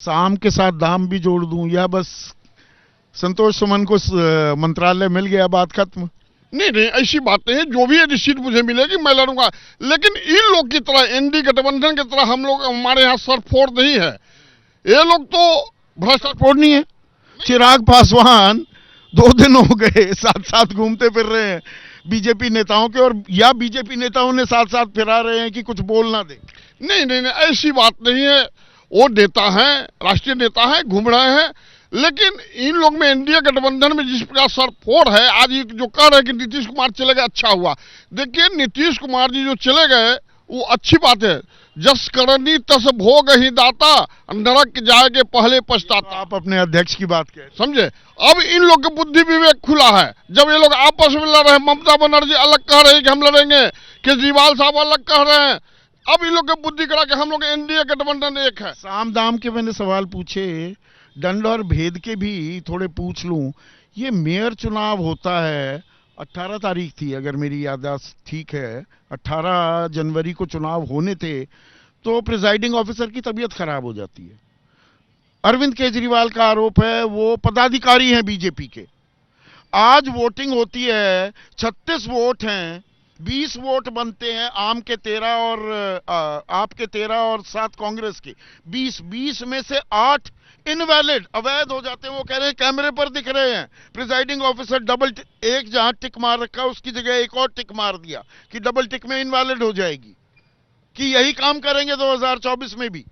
साम के साथ दाम भी जोड़ दूं या बस संतोष सुमन को मंत्रालय मिल गया, बात खत्म? नहीं नहीं, ऐसी बात नहीं है। जो भी ये सीट मुझे मिलेगी मैं लड़ूंगा, लेकिन इन लोग की तरह एनडी गठबंधन की तरह हम लोग, हमारे यहाँ सरफोड़ नहीं है। ये लोग तो भ्रष्टाचार नहीं है। चिराग पासवान 2 दिन हो गए साथ साथ घूमते फिर रहे हैं बीजेपी नेताओं के, और या बीजेपी नेताओं ने साथ साथ फिरा रहे हैं कि कुछ बोल ना दे। नहीं नहीं नहीं, ऐसी बात नहीं है। वो नेता है, राष्ट्रीय नेता है, घूम रहे हैं, लेकिन इन लोग में एनडीए गठबंधन में जिस प्रकार सरफोड़ है, आज ये जो कह रहे हैं कि नीतीश कुमार चले गए अच्छा हुआ। देखिए नीतीश कुमार जी जो चले गए वो अच्छी बात है। जस करनी तस भोग ही दाता, नरक जाएगे पहले पछताता। आप अपने अध्यक्ष की बात कह समझे? अब इन लोग की बुद्धि विवेक खुला है। जब ये लोग आपस में लड़ रहे हैं, ममता बनर्जी अलग कह रहे हैं कि हम लड़ेंगे, केजरीवाल साहब अलग कह रहे हैं, अब इन लोग की बुद्धि करा कि हम लोग एनडीए गठबंधन एक है। साम दाम के मैंने सवाल पूछे, दंड और भेद के भी थोड़े पूछ लूं। ये मेयर चुनाव होता है, 18 तारीख थी अगर मेरी याददाश्त ठीक है, 18 जनवरी को चुनाव होने थे, तो प्रिजाइडिंग ऑफिसर की तबीयत खराब हो जाती है। अरविंद केजरीवाल का आरोप है वो पदाधिकारी हैं बीजेपी के। आज वोटिंग होती है, 36 वोट हैं, 20 वोट बनते हैं, आम के 13 और आपके 13 और 7 कांग्रेस के 20 में से 8 इनवैलिड अवैध हो जाते हैं। वो कह रहे हैं कैमरे पर दिख रहे हैं। प्रिजाइडिंग ऑफिसर डबल एक जहां टिक मार रखा उसकी जगह एक और टिक मार दिया कि डबल टिक में इनवैलिड हो जाएगी। कि यही काम करेंगे 2024 में भी?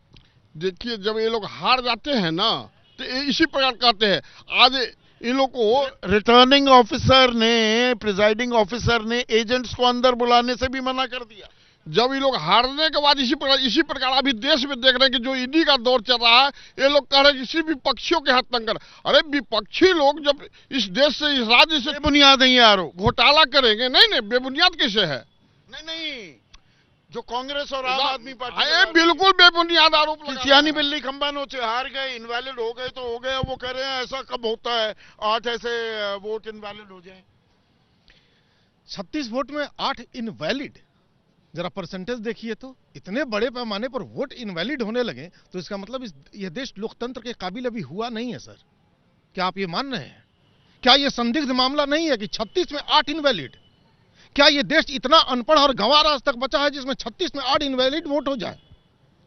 देखिए जब ये लोग हार जाते हैं ना तो इसी प्रकार कहते हैं। आज इन लोग को रिटर्निंग ऑफिसर ने, प्रिजाइडिंग ऑफिसर ने एजेंट्स को अंदर बुलाने से भी मना कर दिया। जब ये लोग हारने के बाद इसी प्रकार अभी देश में देख रहे हैं कि जो ईडी का दौर चल रहा है, ये लोग कह रहे हैं कि सिर्फ विपक्षियों के हाथ तंग कर। अरे विपक्षी लोग जब इस देश से, इस राज्य से बेबुनियाद नहीं आरोप घोटाला करेंगे, नहीं नहीं बेबुनियाद कैसे है? नहीं, जो कांग्रेस और आम आदमी पार्टी बिल्कुल बेबुनियाद आरोप लगा। सियानी बिल्ली खंबा नोचे, हार गए, इनवैलिड हो गए तो हो गए। वो कह रहे हैं ऐसा कब होता है 8 ऐसे वोट इनवैलिड हो जाए? 36 वोट में 8 इनवैलिड, जरा परसेंटेज देखिए तो। इतने बड़े पैमाने पर वोट इनवैलिड होने लगे तो इसका मतलब यह देश लोकतंत्र के काबिल अभी हुआ नहीं है सर। क्या आप ये मान रहे हैं? क्या यह संदिग्ध मामला नहीं है कि 36 में 8 इनवैलिड? क्या यह देश इतना अनपढ़ और गंवार आज तक बचा है जिसमें 36 में 8 इनवैलिड वोट हो जाए?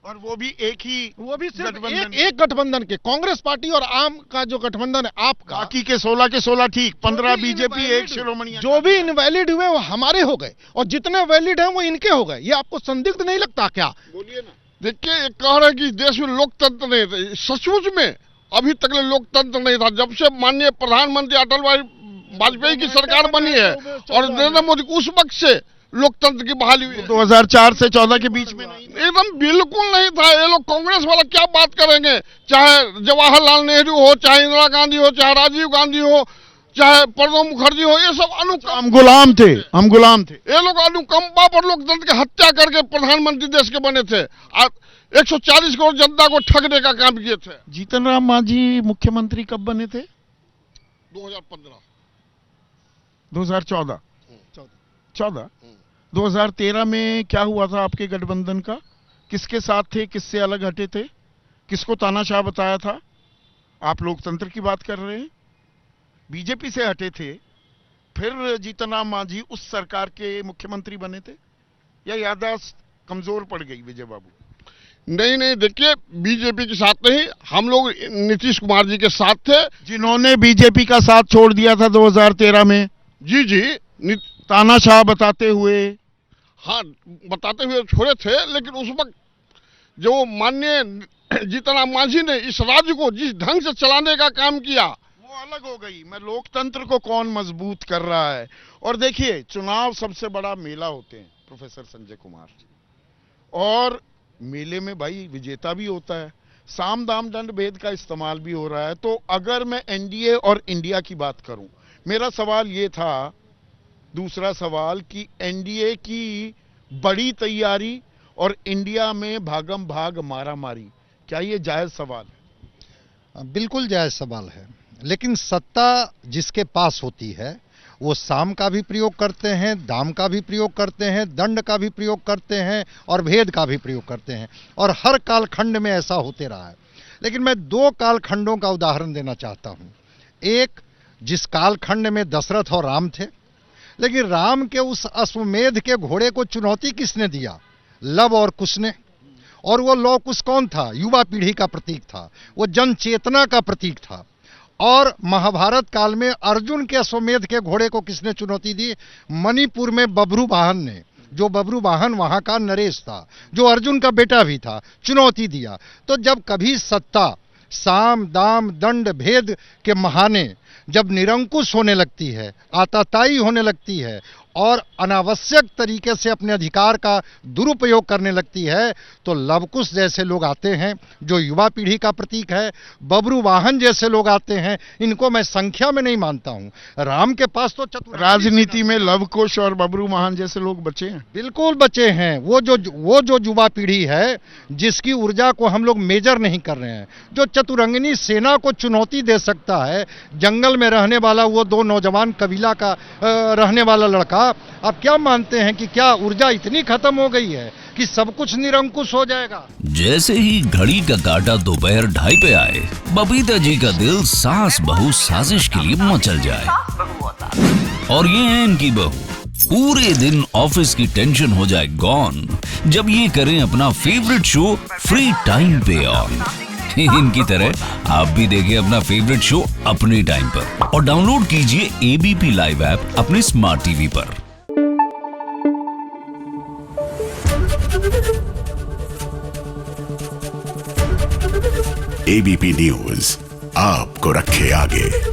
और वो भी सिर्फ एक गठबंधन के, कांग्रेस पार्टी और आम का जो गठबंधन है आपका। बाकी के 16 के 16 ठीक, 15 बीजेपी, 1 शिरोमणि। जो भी इनवैलिड हुए वो हमारे हो गए और जितने वैलिड हैं वो इनके हो गए। ये आपको संदिग्ध नहीं लगता क्या? बोलिए ना। देखिए कह रहे हैं कि देश में लोकतंत्र नहीं था। सचमुच में अभी तक लोकतंत्र नहीं था। जब से माननीय प्रधानमंत्री अटल बिहारी वाजपेयी की सरकार बनी है और नरेंद्र मोदी उस वक्त से लोकतंत्र की बहाली हुई है। 2004 से 14 के बीच में नहीं, एकदम बिल्कुल नहीं था। ये लोग कांग्रेस वाला क्या बात करेंगे, चाहे जवाहरलाल नेहरू हो, चाहे इंदिरा गांधी हो, चाहे राजीव गांधी हो, चाहे प्रणब मुखर्जी हो, ये सब हम गुलाम थे, हम गुलाम थे। ये लोग अनुकंपा पर लोकतंत्र की हत्या करके प्रधानमंत्री देश के बने थे। 140 करोड़ जनता को ठगने का काम किए थे। जीतन राम मांझी मुख्यमंत्री कब बने थे? 2015, 2014, 14। 2013 में क्या हुआ था आपके गठबंधन का? किसके साथ थे, किससे अलग हटे थे, किसको तानाशाह बताया था? आप लोकतंत्र की बात कर रहे हैं। बीजेपी से हटे थे, फिर जीतन राम मांझी उस सरकार के मुख्यमंत्री बने थे, या याददाश्त कमजोर पड़ गई विजय बाबू? नहीं नहीं, देखिए बीजेपी के साथ नहीं, हम लोग नीतीश कुमार जी के साथ थे, जिन्होंने बीजेपी का साथ छोड़ दिया था 2013 में। जी जी, तानाशाह बताते हुए। हाँ बताते हुए छोड़े थे, लेकिन उस वक्त जो माननीय जीतन राम मांझी ने इस राज्य को जिस ढंग से चलाने का काम किया वो अलग हो गई। मैं लोकतंत्र को कौन मजबूत कर रहा है। और देखिए चुनाव सबसे बड़ा मेला होते हैं प्रोफेसर संजय कुमार जी, और मेले में भाई विजेता भी होता है, साम दाम दंड भेद का इस्तेमाल भी हो रहा है। तो अगर मैं एनडीए और इंडिया की बात करूं, मेरा सवाल ये था, दूसरा सवाल, कि एनडीए की बड़ी तैयारी और इंडिया में भागम भाग मारामारी, क्या ये जायज सवाल है? बिल्कुल जायज सवाल है, लेकिन सत्ता जिसके पास होती है वो साम का भी प्रयोग करते हैं, दाम का भी प्रयोग करते हैं, दंड का भी प्रयोग करते हैं और भेद का भी प्रयोग करते हैं, और हर कालखंड में ऐसा होते रहा है। लेकिन मैं 2 कालखंडों का उदाहरण देना चाहता हूं। एक, जिस कालखंड में दशरथ और राम थे, लेकिन राम के उस अश्वमेध के घोड़े को चुनौती किसने दिया? लव और कुश ने। और वो लव कुश कौन था? युवा पीढ़ी का प्रतीक था, वो जन चेतना का प्रतीक था। और महाभारत काल में अर्जुन के अश्वमेध के घोड़े को किसने चुनौती दी? मणिपुर में बब्रुवाहन ने, जो बब्रुवाहन वहां का नरेश था, जो अर्जुन का बेटा भी था, चुनौती दिया। तो जब कभी सत्ता साम दाम दंड भेद के महाने जब निरंकुश होने लगती है, आताताई होने लगती है और अनावश्यक तरीके से अपने अधिकार का दुरुपयोग करने लगती है, तो लवकुश जैसे लोग आते हैं जो युवा पीढ़ी का प्रतीक है, बब्रुवाहन जैसे लोग आते हैं, इनको मैं संख्या में नहीं मानता हूं। राम के पास तो राजनीति में लवकुश और बब्रुवाहन जैसे लोग बचे हैं, बिल्कुल बचे हैं। वो जो युवा पीढ़ी है जिसकी ऊर्जा को हम लोग मेजर नहीं कर रहे हैं, जो चतुरंगिनी सेना को चुनौती दे सकता है, जंगल में रहने वाला वो 2 नौजवान कबीला का रहने वाला लड़का, आप क्या मानते हैं कि क्या ऊर्जा इतनी खत्म हो गई है कि सब कुछ निरंकुश हो जाएगा? जैसे ही घड़ी का काटा दोपहर 2:30 पे आए, बबीता जी का दिल सास बहू साजिश के लिए मचल जाए। और ये है इनकी बहू, पूरे दिन ऑफिस की टेंशन हो जाए गॉन जब ये करें अपना फेवरेट शो फ्री टाइम पे ऑन। इनकी तरह आप भी देखिए अपना फेवरेट शो अपने टाइम पर और डाउनलोड कीजिए एबीपी लाइव ऐप अपने स्मार्ट टीवी पर। एबीपी न्यूज आपको रखे आगे।